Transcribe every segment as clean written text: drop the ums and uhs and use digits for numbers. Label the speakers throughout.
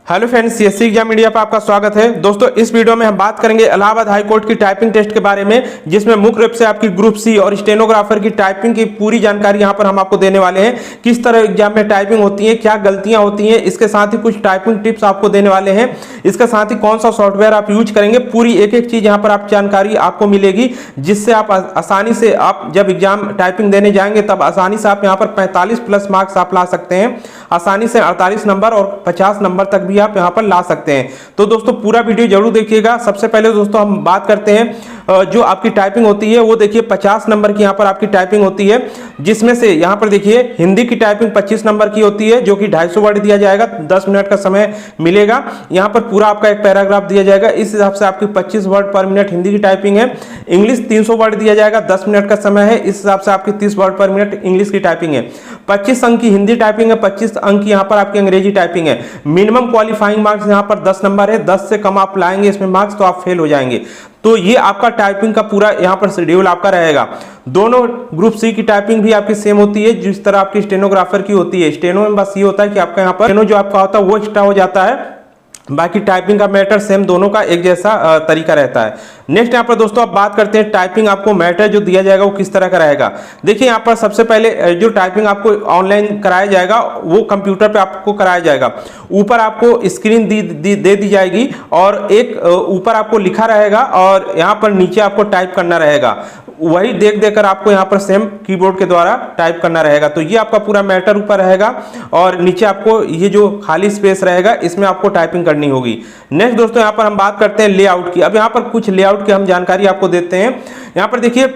Speaker 1: Hello friends, CSC exam media पर आपका स्वागत है। दोस्तों, इस वीडियो में हम बात करेंगे इलाहाबाद हाई कोर्ट की टाइपिंग टेस्ट के बारे में, जिसमें मुख्य रूप से आपकी ग्रुप सी और स्टेनोग्राफर की टाइपिंग की पूरी जानकारी यहां पर हम आपको देने वाले हैं। किस तरह एग्जाम में टाइपिंग होती है, क्या गलतियां होती हैं, इसके साथ ही कुछ टाइपिंग टिप्स आपको देने वाले हैं। इसके साथ ही कौन सा सॉफ्टवेयर आप यूज करेंगे, पूरी एक एक चीज यहाँ पर आप जानकारी आपको मिलेगी, जिससे आप आसानी से आप जब एग्जाम टाइपिंग देने जाएंगे तब आसानी से आप यहाँ पर 45 प्लस मार्क्स आप ला सकते हैं। आसानी से 48 नंबर और 50 नंबर तक भी आप यहाँ पर ला सकते हैं। तो दोस्तों, पूरा वीडियो जरूर देखिएगा। सबसे पहले दोस्तों हम बात करते हैं जो आपकी टाइपिंग होती है वो देखिए 50 नंबर की यहाँ पर आपकी टाइपिंग होती है, जिसमें से यहाँ पर देखिए हिंदी की टाइपिंग 25 नंबर की होती है, जो कि 250 वर्ड दिया जाएगा, 10 मिनट का समय मिलेगा। यहाँ पर पूरा आपका एक पैराग्राफ दिया जाएगा, इस हिसाब से आपकी 25 वर्ड पर मिनट हिंदी की टाइपिंग है। इंग्लिश 300 वर्ड दिया जाएगा, 10 मिनट का समय है, इस हिसाब से आपकी 30 वर्ड पर मिनट इंग्लिश की टाइपिंग है। 25 अंक की हिंदी टाइपिंग है, 25 अंक की यहाँ पर आपकी अंग्रेजी टाइपिंग है। मिनिमम क्वालिफाइंग मार्क्स यहाँ पर 10 नंबर है, 10 से कम आप लाएंगे इसमें मार्क्स तो आप फेल हो जाएंगे। तो ये आपका टाइपिंग का पूरा यहाँ पर शेड्यूल आपका रहेगा। दोनों ग्रुप सी की टाइपिंग भी आपकी सेम होती है, जिस तरह आपकी स्टेनोग्राफर की होती है। स्टेनो में बस ये होता है कि आपका यहाँ पर स्टेनो जो आपका होता है वो एक्स्ट्रा हो जाता है, बाकी टाइपिंग का मैटर सेम, दोनों का एक जैसा तरीका रहता है। नेक्स्ट यहाँ पर दोस्तों आप बात करते हैं टाइपिंग आपको मैटर जो दिया जाएगा वो किस तरह का रहेगा। देखिए यहाँ पर सबसे पहले जो टाइपिंग आपको ऑनलाइन कराया जाएगा वो कंप्यूटर पे आपको कराया जाएगा। ऊपर आपको स्क्रीन दे दी जाएगी और एक ऊपर आपको लिखा रहेगा और यहाँ पर नीचे आपको टाइप करना रहेगा। वही देख देकर आपको यहाँ पर सेम कीबोर्ड के द्वारा टाइप करना रहेगा। तो ये आपका पूरा मैटर ऊपर रहेगा और नीचे आपको ये जो खाली स्पेस रहेगा इसमें आपको टाइपिंग करनी होगी। नेक्स्ट दोस्तों यहाँ पर हम बात करते हैं लेआउट की। अब यहाँ पर कुछ लेआउट की हम जानकारी आपको देते हैं। यहाँ पर देखिए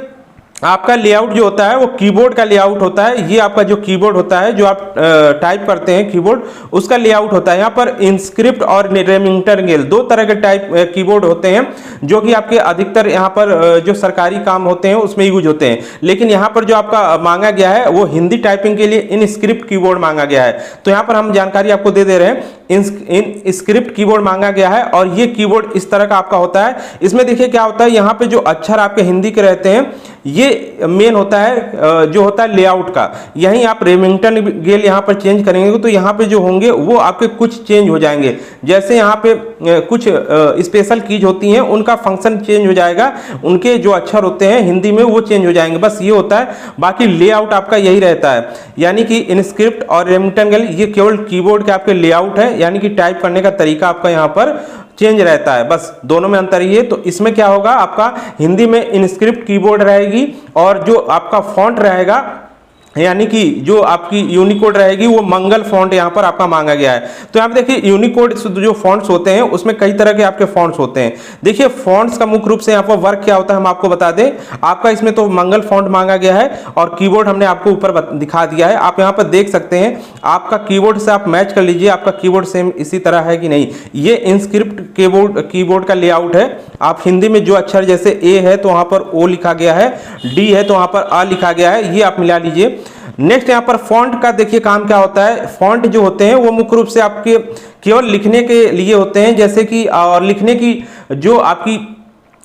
Speaker 1: आपका लेआउट जो होता है वो कीबोर्ड का लेआउट होता है। ये आपका जो कीबोर्ड होता है जो आप टाइप करते हैं कीबोर्ड, उसका लेआउट होता है। यहाँ पर इनस्क्रिप्ट और रेमिंगटन दो तरह के टाइप कीबोर्ड होते हैं, जो कि आपके अधिकतर यहाँ पर जो सरकारी काम होते हैं उसमें यूज होते हैं। लेकिन यहाँ पर जो आपका मांगा गया है वो हिंदी टाइपिंग के लिए इनस्क्रिप्ट कीबोर्ड मांगा गया है। तो यहाँ पर हम जानकारी आपको दे रहे हैं, इनस्क्रिप्ट कीबोर्ड मांगा गया है और ये कीबोर्ड इस तरह का आपका होता है। इसमें देखिए क्या होता है, यहाँ पे जो अक्षर आपके हिंदी के रहते हैं ये मेन होता है जो होता है लेआउट का। यहीं आप रेमिंगटन गेल यहाँ पर चेंज करेंगे तो यहाँ पे जो होंगे वो आपके कुछ चेंज हो जाएंगे। जैसे यहाँ पे कुछ स्पेशल कीज होती हैं उनका फंक्शन चेंज हो जाएगा, उनके जो अक्षर होते हैं हिंदी में वो चेंज हो जाएंगे, बस ये होता है। बाकी लेआउट आपका यही रहता है, यानी कि इनस्क्रिप्ट और रेमिंगटन गेल ये केवल कीबोर्ड के आपके लेआउट है, यानी कि टाइप करने का तरीका आपका यहाँ पर चेंज रहता है, बस दोनों में अंतर ही है। तो इसमें क्या होगा, आपका हिंदी में इनस्क्रिप्ट कीबोर्ड रहेगी और जो आपका फॉन्ट रहेगा यानी कि जो आपकी यूनिकोड रहेगी वो मंगल फॉन्ट यहाँ पर आपका मांगा गया है। तो यहाँ पे देखिए यूनिकोड जो फॉन्ट्स होते हैं उसमें कई तरह के आपके फॉन्ट्स होते हैं। देखिए फॉन्ट्स का मुख्य रूप से यहाँ पर वर्क क्या होता है हम आपको बता दें। आपका इसमें तो मंगल फॉन्ट मांगा गया है और कीबोर्ड हमने आपको ऊपर दिखा दिया है, आप यहाँ पर देख सकते हैं। आपका कीबोर्ड से आप मैच कर लीजिए आपका कीबोर्ड सेम इसी तरह है कि नहीं। ये इनस्क्रिप्ट कीबोर्ड का लेआउट है। आप हिंदी में जो अक्षर जैसे ए है तो वहाँ पर ओ लिखा गया है, डी है तो वहाँ पर अ लिखा गया है, ये आप मिला लीजिए। नेक्स्ट यहाँ पर फॉन्ट का देखिए काम क्या होता है। फॉन्ट जो होते हैं वो मुख्य रूप से आपके केवल लिखने के लिए होते हैं, जैसे कि और लिखने की जो आपकी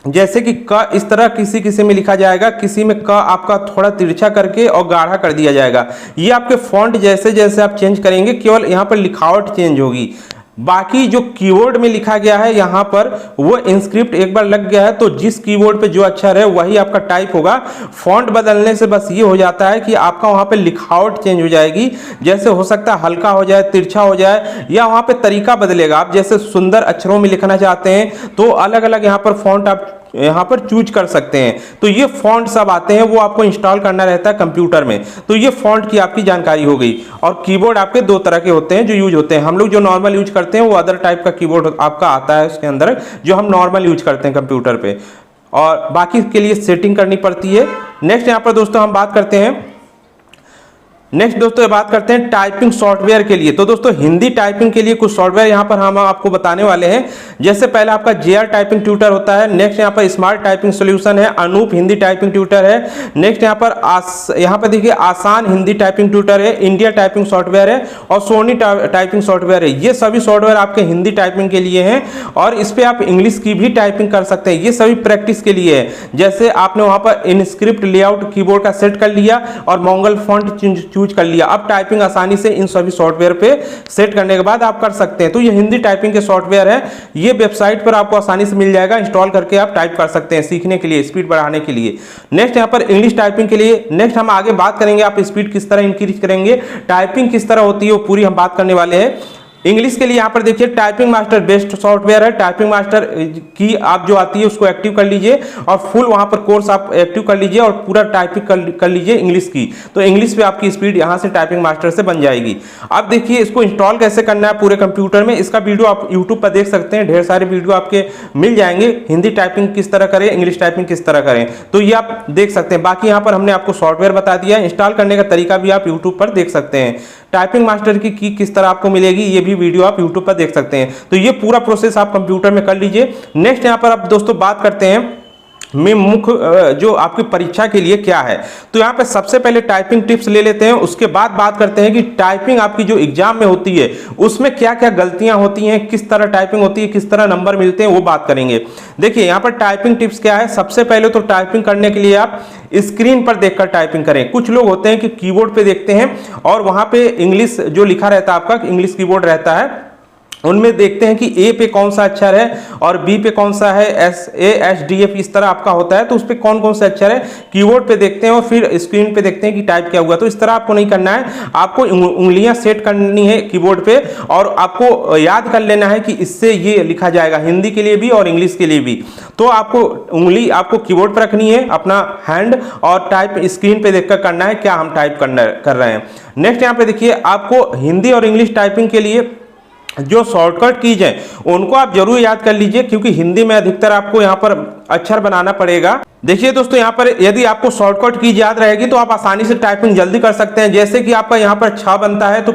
Speaker 1: जैसे कि क इस तरह किसी में लिखा जाएगा, किसी में क आपका थोड़ा तिरछा करके और गाढ़ा कर दिया जाएगा। ये आपके फॉन्ट जैसे जैसे आप चेंज करेंगे केवल यहाँ पर लिखावट चेंज होगी। बाकी जो कीबोर्ड में लिखा गया है यहाँ पर वो इनस्क्रिप्ट एक बार लग गया है तो जिस कीबोर्ड पे जो अक्षर है वही आपका टाइप होगा। फॉन्ट बदलने से बस ये हो जाता है कि आपका वहाँ पे लिखावट चेंज हो जाएगी, जैसे हो सकता है हल्का हो जाए, तिरछा हो जाए, या वहाँ पे तरीका बदलेगा। आप जैसे सुंदर अक्षरों में लिखना चाहते हैं तो अलग अलग यहाँ पर फॉन्ट आप यहाँ पर चूज कर सकते हैं। तो ये फॉन्ट सब आते हैं, वो आपको इंस्टॉल करना रहता है कंप्यूटर में। तो ये फॉन्ट की आपकी जानकारी हो गई। और कीबोर्ड आपके दो तरह के होते हैं जो यूज होते हैं। हम लोग जो नॉर्मल यूज करते हैं वो अदर टाइप का कीबोर्ड आपका आता है उसके अंदर, जो हम नॉर्मल यूज करते हैं कंप्यूटर पे, और बाकी के लिए सेटिंग करनी पड़ती है। नेक्स्ट यहाँ पर दोस्तों हम बात करते हैं बात करते हैं टाइपिंग सॉफ्टवेयर के लिए। तो दोस्तों हिंदी टाइपिंग के लिए कुछ सॉफ्टवेयर यहाँ पर हम आपको बताने वाले हैं। जैसे पहले आपका जेआर टाइपिंग ट्यूटर होता है, नेक्स्ट यहाँ पर स्मार्ट टाइपिंग सॉल्यूशन है, अनूप हिंदी टाइपिंग ट्यूटर है, नेक्स्ट यहाँ पर देखिए आसान हिंदी टाइपिंग ट्यूटर है, इंडिया टाइपिंग सॉफ्टवेयर है और सोनी टाइपिंग सॉफ्टवेयर है। ये सभी सॉफ्टवेयर आपके हिंदी टाइपिंग के लिए हैं और इस पर आप इंग्लिश की भी टाइपिंग कर सकते हैं। ये सभी प्रैक्टिस के लिए है। जैसे आपने वहाँ पर इनस्क्रिप्ट लेआउट कीबोर्ड का सेट कर लिया और मंगल फॉन्ट चूज कर लिया। अब टाइपिंग आसानी से इन सभी सॉफ्टवेयर पे सेट करने के बाद आप कर सकते हैं। तो ये हिंदी टाइपिंग के सॉफ्टवेयर है, ये वेबसाइट पर आपको आसानी से मिल जाएगा, इंस्टॉल करके आप टाइप कर सकते हैं सीखने के लिए, स्पीड बढ़ाने के लिए। नेक्स्ट यहाँ पर इंग्लिश टाइपिंग के लिए नेक्स्ट हम आगे बात करेंगे, आप स्पीड किस तरह इंक्रीज करेंगे, टाइपिंग किस तरह होती है वो पूरी हम बात करने वाले हैं। इंग्लिश के लिए यहाँ पर देखिए टाइपिंग मास्टर बेस्ट सॉफ्टवेयर है। टाइपिंग मास्टर की आप जो आती है उसको एक्टिव कर लीजिए और फुल वहाँ पर कोर्स आप एक्टिव कर लीजिए और पूरा टाइपिंग कर लीजिए इंग्लिश की, तो इंग्लिश पे आपकी स्पीड यहाँ से टाइपिंग मास्टर से बन जाएगी। अब देखिए इसको इंस्टॉल कैसे करना है पूरे कंप्यूटर में, इसका वीडियो आप यूट्यूब पर देख सकते हैं, ढेर सारे वीडियो आपके मिल जाएंगे। हिंदी टाइपिंग किस तरह करें, इंग्लिश टाइपिंग किस तरह करें, तो ये आप देख सकते हैं। बाकी यहाँ पर हमने आपको सॉफ्टवेयर बता दिया है, इंस्टॉल करने का तरीका भी आप यूट्यूब पर देख सकते हैं। टाइपिंग मास्टर की किस तरह आपको मिलेगी ये भी वीडियो आप यूट्यूब पर देख सकते हैं। तो ये पूरा प्रोसेस आप कंप्यूटर में कर लीजिए। नेक्स्ट यहाँ पर आप दोस्तों बात करते हैं में मुख्य जो आपकी परीक्षा के लिए क्या है। तो यहाँ पे सबसे पहले टाइपिंग टिप्स ले लेते हैं, उसके बाद बात करते हैं कि टाइपिंग आपकी जो एग्जाम में होती है उसमें क्या क्या गलतियां होती हैं, किस तरह टाइपिंग होती है, किस तरह नंबर मिलते हैं, वो बात करेंगे। देखिए यहाँ पर टाइपिंग टिप्स क्या है। सबसे पहले तो टाइपिंग करने के लिए आप स्क्रीन पर देखकर टाइपिंग करें। कुछ लोग होते हैं कि कीबोर्ड पे देखते हैं और वहां पे इंग्लिश जो लिखा रहता है, आपका इंग्लिश कीबोर्ड रहता है, उनमें देखते हैं कि ए पे कौन सा अक्षर है और बी पे कौन सा है, S A H D F इस तरह आपका होता है, तो उस पे कौन कौन से अक्षर है कीबोर्ड पे देखते हैं और फिर स्क्रीन पे देखते हैं कि टाइप क्या हुआ। तो इस तरह आपको नहीं करना है, आपको उंगलियां सेट करनी है कीबोर्ड पे और आपको याद कर लेना है कि इससे ये लिखा जाएगा, हिंदी के लिए भी और इंग्लिश के लिए भी। तो आपको उंगली आपको कीबोर्ड पर रखनी है, अपना हैंड, और टाइप स्क्रीन पे देखकर करना है क्या हम टाइप कर रहे हैं। नेक्स्ट यहाँ पे देखिए आपको हिंदी और इंग्लिश टाइपिंग के लिए जो शॉर्टकट कीज है उनको आप जरूर याद कर लीजिए, क्योंकि हिंदी में अधिकतर आपको यहाँ पर अक्षर बनाना पड़ेगा। देखिए दोस्तों यहाँ पर यदि आपको शॉर्टकट कीज याद रहेगी तो आप आसानी से टाइपिंग जल्दी कर सकते हैं। जैसे कि आपका यहाँ पर छ बनता है तो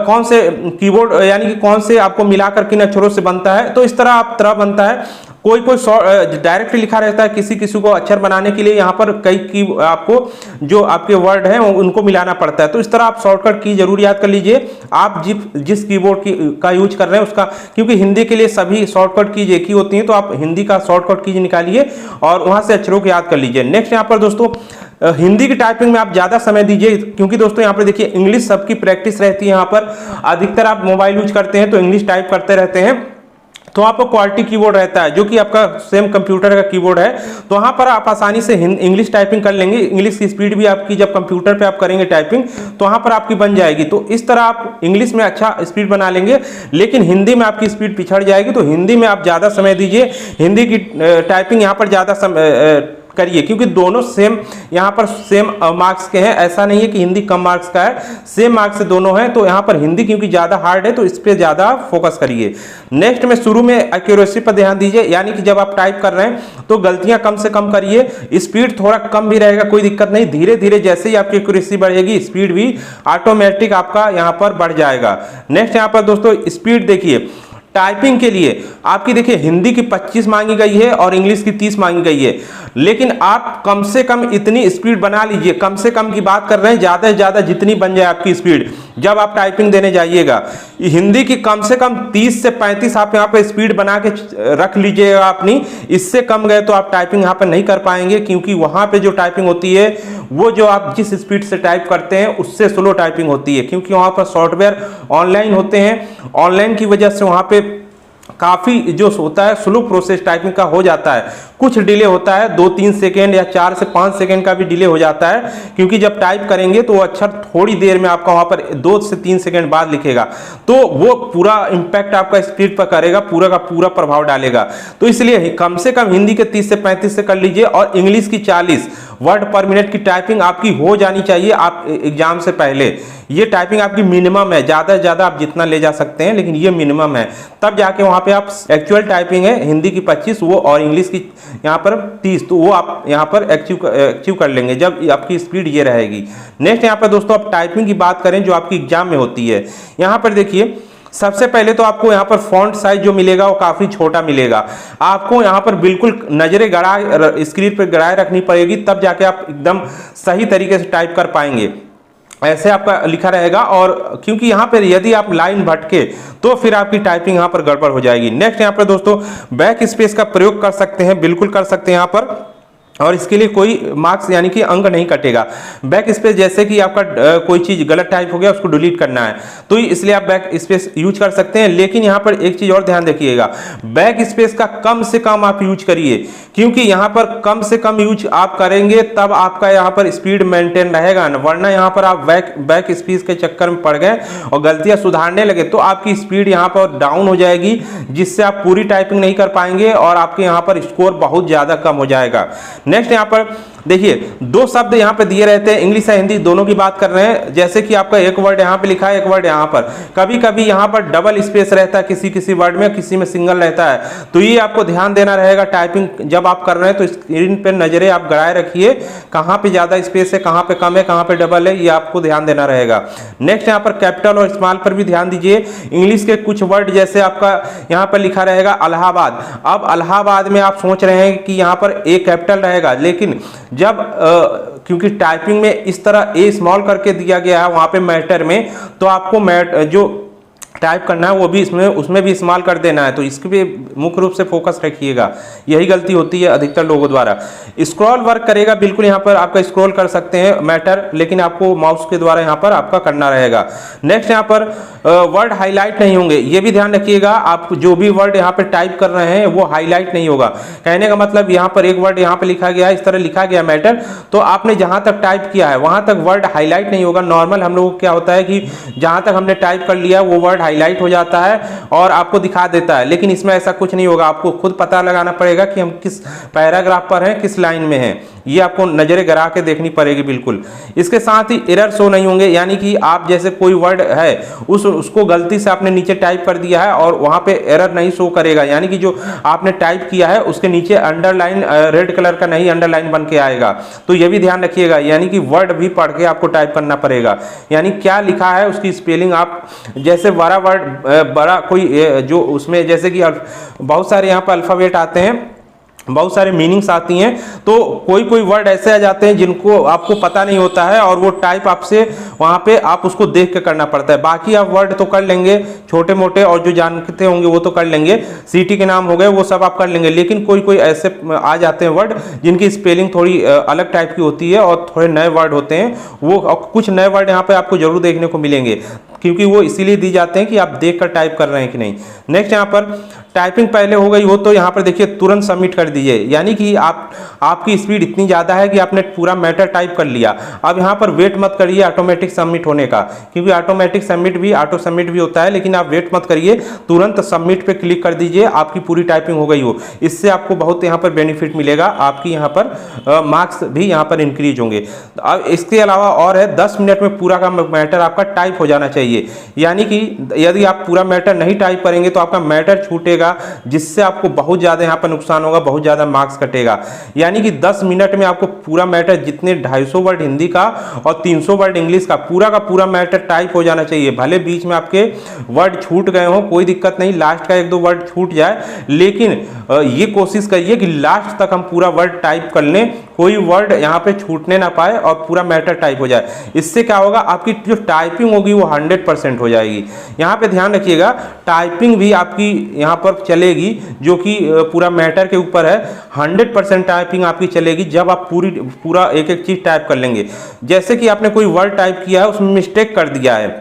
Speaker 1: कौन से कीबोर्ड यानी कि कौन से आपको मिलाकर किन अक्षरों से बनता है, तो इस तरह आप तरह बनता है। कोई डायरेक्ट लिखा रहता है, किसी किसी को अक्षर बनाने के लिए यहाँ पर कई की आपको जो आपके वर्ड हैं उनको मिलाना पड़ता है। तो इस तरह आप शॉर्टकट की जरूर याद कर लीजिए, आप जिस कीबोर्ड का यूज कर रहे हैं उसका, क्योंकि हिंदी के लिए सभी शॉर्टकट कीज एक ही होती हैं। तो आप हिंदी का शॉर्टकट कीज निकालिए और वहां से अक्षरों को याद कर लीजिए। नेक्स्ट यहाँ पर दोस्तों हिंदी की टाइपिंग में आप ज्यादा समय दीजिए, क्योंकि दोस्तों यहाँ पर देखिए इंग्लिश सबकी प्रैक्टिस रहती है। यहाँ पर अधिकतर आप मोबाइल यूज करते हैं तो इंग्लिश टाइप करते रहते हैं, तो आपको क्वालिटी कीबोर्ड रहता है जो कि आपका सेम कंप्यूटर का कीबोर्ड है, तो वहां पर आप आसानी से इंग्लिश टाइपिंग कर लेंगे। इंग्लिश की स्पीड भी आपकी जब कंप्यूटर पे आप करेंगे टाइपिंग तो वहां पर आपकी बन जाएगी। तो इस तरह आप इंग्लिश में अच्छा स्पीड बना लेंगे, लेकिन हिंदी में आपकी स्पीड पिछड़ जाएगी। तो हिंदी में आप ज्यादा समय दीजिए, हिंदी की टाइपिंग यहाँ पर ज्यादा समय करिए, क्योंकि दोनों सेम यहाँ पर सेम मार्क्स के हैं। ऐसा नहीं है कि हिंदी कम मार्क्स का है, सेम मार्क्स से दोनों हैं। तो यहाँ पर हिंदी क्योंकि ज़्यादा हार्ड है तो इस पर ज़्यादा फोकस करिए। नेक्स्ट में शुरू में एक्यूरेसी पर ध्यान दीजिए, यानी कि जब आप टाइप कर रहे हैं तो गलतियां कम से कम करिए। स्पीड थोड़ा कम भी रहेगा, कोई दिक्कत नहीं, धीरे धीरे जैसे ही आपकी एक्यूरेसी बढ़ेगी स्पीड भी ऑटोमेटिक आपका यहाँ पर बढ़ जाएगा। नेक्स्ट यहाँ पर दोस्तों स्पीड देखिए, टाइपिंग के लिए आपकी देखिए हिंदी की 25 मांगी गई है और इंग्लिश की 30 मांगी गई है, लेकिन आप कम से कम इतनी स्पीड बना लीजिए। कम से कम की बात कर रहे हैं, ज्यादा से ज्यादा जितनी बन जाए आपकी स्पीड जब आप टाइपिंग देने जाइएगा। हिंदी की कम से कम 30 से 35 आप यहाँ पे स्पीड बना के रख लीजिएगा अपनी। इससे कम गए तो आप टाइपिंग यहाँ पर नहीं कर पाएंगे, क्योंकि वहां पे जो टाइपिंग होती है वो जो आप जिस स्पीड से टाइप करते हैं उससे स्लो टाइपिंग होती है, क्योंकि वहां पर सॉफ्टवेयर ऑनलाइन होते हैं। ऑनलाइन की वजह से वहां पे काफी जो होता है स्लो प्रोसेस टाइपिंग का हो जाता है, कुछ डिले होता है, 2-3 सेकेंड या 4 से 5 सेकेंड का भी डिले हो जाता है, क्योंकि जब टाइप करेंगे तो वो अक्षर थोड़ी देर में आपका वहां पर 2 से 3 सेकेंड बाद लिखेगा, तो वो पूरा इंपैक्ट आपका स्पीड पर करेगा, पूरा का पूरा प्रभाव डालेगा। तो इसलिए कम से कम हिंदी के 30 से 35 से कर लीजिए और इंग्लिश की 40 वर्ड पर मिनट की टाइपिंग आपकी हो जानी चाहिए आप एग्जाम से पहले। ये टाइपिंग आपकी मिनिमम है, ज्यादा से ज्यादा आप जितना ले जा सकते हैं, लेकिन ये मिनिमम है। तब जाके वहां पे आप एक्चुअल टाइपिंग है हिंदी की 25 वो और इंग्लिश की यहाँ पर 30, तो वो आप यहाँ पर अचीव कर लेंगे जब आपकी स्पीड ये रहेगी। नेक्स्ट यहाँ पर दोस्तों आप टाइपिंग की बात करें जो आपकी एग्जाम में होती है। यहाँ पर देखिए सबसे पहले तो आपको यहाँ पर फॉन्ट साइज जो मिलेगा वो काफी छोटा मिलेगा। आपको यहाँ पर बिल्कुल नजरें गड़ाए स्क्रीन पर गड़ाए रखनी पड़ेगी, तब जाके आप एकदम सही तरीके से टाइप कर पाएंगे। ऐसे आपका लिखा रहेगा, और क्योंकि यहाँ पर यदि आप लाइन भटके तो फिर आपकी टाइपिंग यहाँ पर गड़बड़ हो जाएगी। नेक्स्ट यहाँ पर दोस्तों बैक स्पेस का प्रयोग कर सकते हैं, बिल्कुल कर सकते हैं यहाँ पर। और इसके लिए कोई मार्क्स यानी कि अंक नहीं कटेगा। बैक स्पेस जैसे कि आपका कोई चीज गलत टाइप हो गया उसको डिलीट करना है तो इसलिए आप बैक स्पेस यूज कर सकते हैं। लेकिन यहाँ पर एक चीज और ध्यान रखिएगा, बैक स्पेस का कम से कम आप यूज करिए, क्योंकि यहाँ पर कम से कम यूज आप करेंगे तब आपका यहाँ पर स्पीड मेंटेन रहेगा, वरना यहाँ पर आप बैक स्पेस के चक्कर में पड़ गए और गलतियां सुधारने लगे तो आपकी स्पीड यहाँ पर डाउन हो जाएगी, जिससे आप पूरी टाइपिंग नहीं कर पाएंगे और आपके यहाँ पर स्कोर बहुत ज्यादा कम हो जाएगा। नेक्स्ट यहाँ पर देखिए दो शब्द यहाँ पे दिए रहते हैं, इंग्लिश या हिंदी दोनों की बात कर रहे हैं। जैसे कि आपका एक वर्ड यहाँ पे लिखा है, एक वर्ड यहाँ पर, कभी कभी यहाँ पर डबल स्पेस रहता है किसी किसी वर्ड में, किसी में सिंगल रहता है, तो ये आपको ध्यान देना रहेगा। टाइपिंग जब आप कर रहे हैं तो स्क्रीन पे नजरें आप गड़ाए रखिए, कहाँ पे ज्यादा स्पेस है, कहाँ पे कम है, कहाँ पे डबल है, ये आपको ध्यान देना रहेगा। नेक्स्ट यहाँ पर कैपिटल और स्मॉल पर भी ध्यान दीजिए। इंग्लिश के कुछ वर्ड जैसे आपका यहाँ पर लिखा रहेगा इलाहाबाद, अब इलाहाबाद में आप सोच रहे हैं कि यहाँ पर ए कैपिटल रहेगा, लेकिन जब क्योंकि टाइपिंग में इस तरह ए स्मॉल करके दिया गया है वहां पे मैटर में, तो आपको जो टाइप करना है वो भी उसमें भी इस्तेमाल कर देना है, तो इसके भी मुख्य रूप से फोकस रखिएगा। यही गलती होती है अधिकतर लोगों द्वारा। स्क्रॉल वर्क करेगा, बिल्कुल यहाँ पर आपका स्क्रॉल कर सकते हैं मैटर, लेकिन आपको माउस के द्वारा यहाँ पर आपका करना रहेगा। नेक्स्ट यहाँ पर वर्ड हाईलाइट नहीं होंगे, ये भी ध्यान रखिएगा। आप जो भी वर्ड यहाँ पे टाइप कर रहे हैं वो हाईलाइट नहीं होगा। कहने का मतलब यहाँ पर एक वर्ड यहाँ पे लिखा गया है, इस तरह लिखा गया मैटर, तो आपने जहां तक टाइप किया है वहां तक वर्ड हाईलाइट नहीं होगा। नॉर्मल हम लोगों को क्या होता है कि जहां तक हमने टाइप कर लिया वो वर्ड हाईलाइट हो जाता है और आपको दिखा देता है, लेकिन इसमें ऐसा कुछ नहीं होगा। आपको खुद पता लगाना पड़ेगा कि हम किस पैराग्राफ पर हैं, किस लाइन में हैं, ये आपको नजरें गड़ा के देखनी पड़ेगी बिल्कुल। इसके साथ ही एरर शो नहीं होंगे, यानी कि आप जैसे कोई वर्ड है उसको गलती से आपने नीचे टाइप कर दिया है और वहां पे एरर नहीं शो करेगा, यानी कि जो आपने टाइप किया है उसके नीचे अंडरलाइन रेड कलर का नहीं अंडरलाइन बन के आएगा, तो ये भी ध्यान रखिएगा। यानी कि वर्ड भी पढ़ के आपको टाइप करना पड़ेगा, यानी क्या लिखा है उसकी स्पेलिंग आप जैसे बड़ा वर्ड बड़ा कोई जो उसमें जैसे कि बहुत सारे यहाँ पर अल्फाबेट आते हैं, बहुत सारे मीनिंग्स आती हैं, तो कोई कोई वर्ड ऐसे आ जाते हैं जिनको आपको पता नहीं होता है और वो टाइप आपसे वहां पे आप उसको देख के करना पड़ता है। बाकी आप वर्ड तो कर लेंगे छोटे मोटे और जो जानते होंगे वो तो कर लेंगे, सिटी के नाम हो गए वो सब आप कर लेंगे, लेकिन कोई कोई ऐसे आ जाते हैं वर्ड जिनकी स्पेलिंग थोड़ी अलग टाइप की होती है और थोड़े नए वर्ड होते हैं, वो कुछ नए वर्ड यहाँ पे आपको जरूर देखने को मिलेंगे, क्योंकि वो इसीलिए दी जाते हैं कि आप देख कर टाइप कर रहे हैं कि नहीं। नेक्स्ट यहाँ पर टाइपिंग पहले हो गई हो तो यहाँ पर देखिए तुरंत सबमिट कर दीजिए, यानी कि आपकी स्पीड इतनी ज़्यादा है कि आपने पूरा मैटर टाइप कर लिया। अब यहाँ पर वेट मत करिए ऑटोमेटिक सबमिट होने का, क्योंकि ऑटोमेटिक सबमिट भी ऑटो सबमिट भी होता है, लेकिन आप वेट मत करिए, तुरंत सबमिट पे क्लिक कर दीजिए, आपकी पूरी टाइपिंग हो गई हो। इससे आपको बहुत यहाँ पर बेनिफिट मिलेगा, आपकी यहाँ पर मार्क्स भी यहाँ पर इंक्रीज होंगे। अब इसके अलावा और है 10 मिनट में पूरा का मैटर आपका टाइप हो जाना चाहिए, यानी कि यदि आप पूरा मैटर नहीं टाइप करेंगे तो आपका मैटर छूटेगा, जिससे आपको बहुत ज्यादा यहाँ पर नुकसान होगा, बहुत ज्यादा मार्क्स कटेगा। यानी कि 10 मिनट में आपको पूरा मैटर जितने 250 वर्ड हिंदी का और 300 वर्ड इंग्लिश का पूरा मैटर टाइप हो जाना चाहिए। भले बीच में आपके वर्ड छूट गए हो कोई दिक्कत नहीं, लास्ट का 1-2 वर्ड छूट जाए, लेकिन ये कोशिश करिए कि लास्ट तक हम पूरा वर्ड टाइप कर लें, कोई वर्ड यहाँ पे छूटने ना पाए और पूरा मैटर टाइप हो जाए। इससे क्या होगा, आपकी जो टाइपिंग होगी वो 100% हो जाएगी। यहाँ पे ध्यान रखिएगा, टाइपिंग भी आपकी यहाँ पर चलेगी जो कि पूरा मैटर के ऊपर है। 100% टाइपिंग आपकी चलेगी जब आप पूरा एक एक चीज टाइप कर लेंगे। जैसे कि आपने कोई वर्ड टाइप किया है उसमें मिस्टेक कर दिया है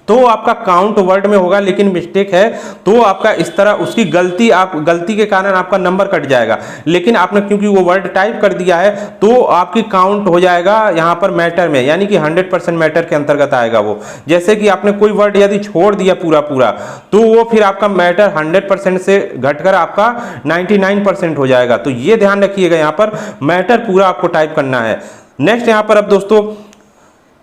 Speaker 1: तो आपका काउंट वर्ड में होगा, लेकिन मिस्टेक है तो आपका इस तरह उसकी गलती के कारण आपका नंबर कट जाएगा। लेकिन आपने क्योंकि वो वर्ड टाइप कर दिया है तो आपकी काउंट हो जाएगा यहाँ पर मैटर में, यानी कि 100% मैटर के अंतर्गत आएगा वो। जैसे कि आपने कोई वर्ड यदि छोड़ दिया पूरा तो वो फिर आपका मैटर 100% से घटकर आपका 99% हो जाएगा। तो ये ध्यान रखिएगा, यहाँ पर मैटर पूरा आपको टाइप करना है। नेक्स्ट यहाँ पर अब दोस्तों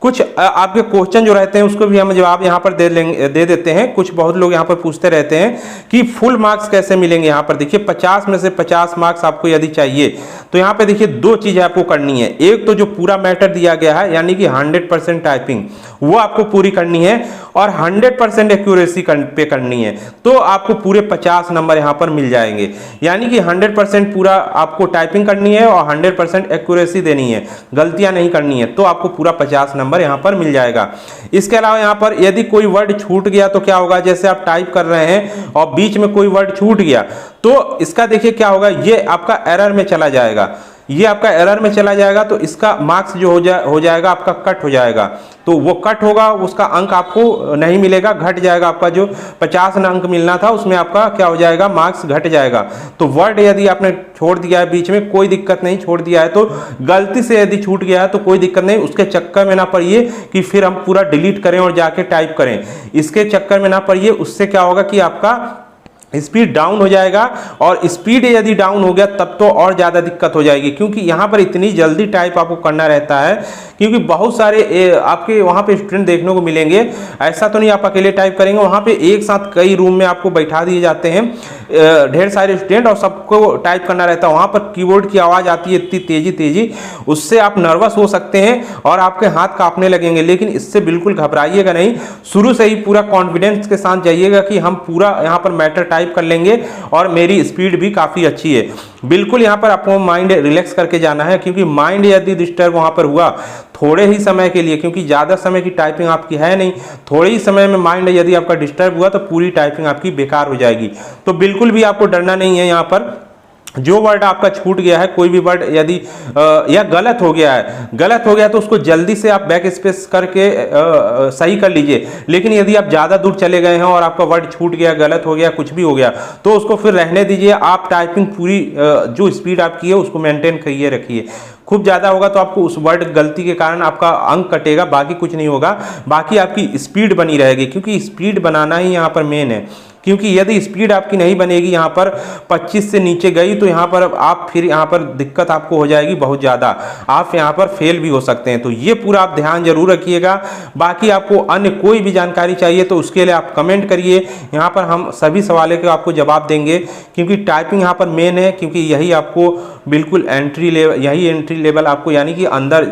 Speaker 1: कुछ आपके क्वेश्चन जो रहते हैं उसको भी हम जवाब यहाँ पर दे देते हैं। कुछ बहुत लोग यहाँ पर पूछते रहते हैं कि फुल मार्क्स कैसे मिलेंगे। यहाँ पर देखिए 50 में से 50 मार्क्स आपको यदि चाहिए तो यहाँ पे देखिए 2 चीजें आपको करनी है। एक तो जो पूरा मैटर दिया गया है यानी कि 100% टाइपिंग वो आपको पूरी करनी है और 100% एक्यूरेसी पे करनी है, तो आपको पूरे 50 नंबर यहाँ पर मिल जाएंगे। यानी कि 100% पूरा आपको टाइपिंग करनी है और 100% एक्यूरेसी देनी है, गलतियां नहीं करनी है, तो आपको पूरा 50 नंबर यहाँ पर मिल जाएगा। इसके अलावा यहाँ पर यदि कोई वर्ड छूट गया तो क्या होगा, जैसे आप टाइप कर रहे हैं और बीच में कोई वर्ड छूट गया तो इसका देखिए क्या होगा, ये आपका एरर में चला जाएगा। ये आपका एरर में चला जाएगा तो इसका मार्क्स जो हो जाएगा आपका कट हो जाएगा। तो वो कट होगा, उसका अंक आपको नहीं मिलेगा, घट जाएगा। आपका जो 50 अंक मिलना था उसमें आपका क्या हो जाएगा, मार्क्स घट जाएगा। तो वर्ड यदि आपने छोड़ दिया है बीच में, कोई दिक्कत नहीं, छोड़ दिया है तो गलती से यदि छूट गया है तो कोई दिक्कत नहीं, उसके चक्कर में ना पड़िए कि फिर हम पूरा डिलीट करें और जाके टाइप करें, इसके चक्कर में ना पड़िए। उससे क्या होगा कि आपका स्पीड डाउन हो जाएगा, और स्पीड यदि डाउन हो गया तब तो और ज़्यादा दिक्कत हो जाएगी, क्योंकि यहाँ पर इतनी जल्दी टाइप आपको करना रहता है, क्योंकि बहुत सारे आपके वहाँ पे स्टूडेंट देखने को मिलेंगे। ऐसा तो नहीं आप अकेले टाइप करेंगे, वहाँ पे एक साथ कई रूम में आपको बैठा दिए जाते हैं ढेर सारे स्टूडेंट, और सबको टाइप करना रहता है। वहाँ पर कीबोर्ड की आवाज़ आती है इतनी तेजी, उससे आप नर्वस हो सकते हैं और आपके हाथ कांपने लगेंगे। लेकिन इससे बिल्कुल घबराइएगा नहीं, शुरू से ही पूरा कॉन्फिडेंस के साथ जाइएगा कि हम पूरा यहाँ पर मैटर टाइप कर लेंगे और मेरी स्पीड भी काफ़ी अच्छी है। बिल्कुल यहाँ पर आपको माइंड रिलैक्स करके जाना है, क्योंकि माइंड यदि डिस्टर्ब वहाँ पर हुआ थोड़े ही समय के लिए, क्योंकि ज़्यादा समय की टाइपिंग आपकी है नहीं, थोड़े ही समय में माइंड यदि आपका डिस्टर्ब हुआ तो पूरी टाइपिंग आपकी बेकार हो जाएगी। तो बिल्कुल भी आपको डरना नहीं है। यहाँ पर जो वर्ड आपका छूट गया है, कोई भी वर्ड यदि या गलत हो गया तो उसको जल्दी से आप बैक स्पेस करके सही कर लीजिए। लेकिन यदि आप ज़्यादा दूर चले गए हैं और आपका वर्ड छूट गया, गलत हो गया, कुछ भी हो गया, तो उसको फिर रहने दीजिए। आप टाइपिंग पूरी जो स्पीड आपकी है उसको मेंटेन करिए, रखिए। खूब ज़्यादा होगा तो आपको उस वर्ड गलती के कारण आपका अंक कटेगा, बाकी कुछ नहीं होगा। बाकी आपकी स्पीड बनी रहेगी, क्योंकि स्पीड बनाना ही यहाँ पर मेन है। क्योंकि यदि स्पीड आपकी नहीं बनेगी, यहाँ पर 25 से नीचे गई, तो यहाँ पर आप फिर यहाँ पर दिक्कत आपको हो जाएगी बहुत ज़्यादा, आप यहाँ पर फेल भी हो सकते हैं। तो ये पूरा आप ध्यान जरूर रखिएगा। बाकी आपको अन्य कोई भी जानकारी चाहिए तो उसके लिए आप कमेंट करिए, यहाँ पर हम सभी सवालों के आपको जवाब देंगे, क्योंकि टाइपिंग यहाँ पर मेन है। क्योंकि यही आपको बिल्कुल एंट्री लेवल आपको यानी कि अंदर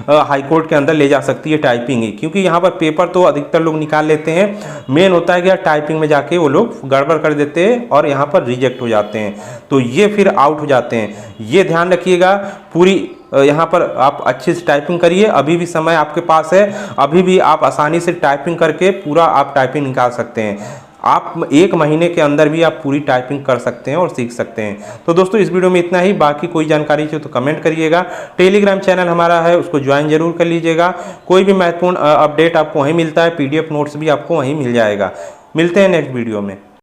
Speaker 1: हाई कोर्ट के अंदर ले जा सकती है टाइपिंग ही। क्योंकि यहाँ पर पेपर तो अधिकतर लोग निकाल लेते हैं, मेन होता है कि टाइपिंग में जाके वो लोग गड़बड़ कर देते हैं और यहाँ पर रिजेक्ट हो जाते हैं, तो ये फिर आउट हो जाते हैं। ये ध्यान रखिएगा। पूरी यहाँ पर आप अच्छे से टाइपिंग करिए, अभी भी समय आपके पास है, अभी भी आप आसानी से टाइपिंग करके पूरा आप टाइपिंग निकाल सकते हैं। आप 1 महीने के अंदर भी आप पूरी टाइपिंग कर सकते हैं और सीख सकते हैं। तो दोस्तों इस वीडियो में इतना ही। बाकी कोई जानकारी चाहिए तो कमेंट करिएगा। टेलीग्राम चैनल हमारा है, उसको ज्वाइन जरूर कर लीजिएगा। कोई भी महत्वपूर्ण अपडेट आपको वहीं मिलता है, PDF नोट्स भी आपको वहीं मिल जाएगा। मिलते हैं नेक्स्ट वीडियो में।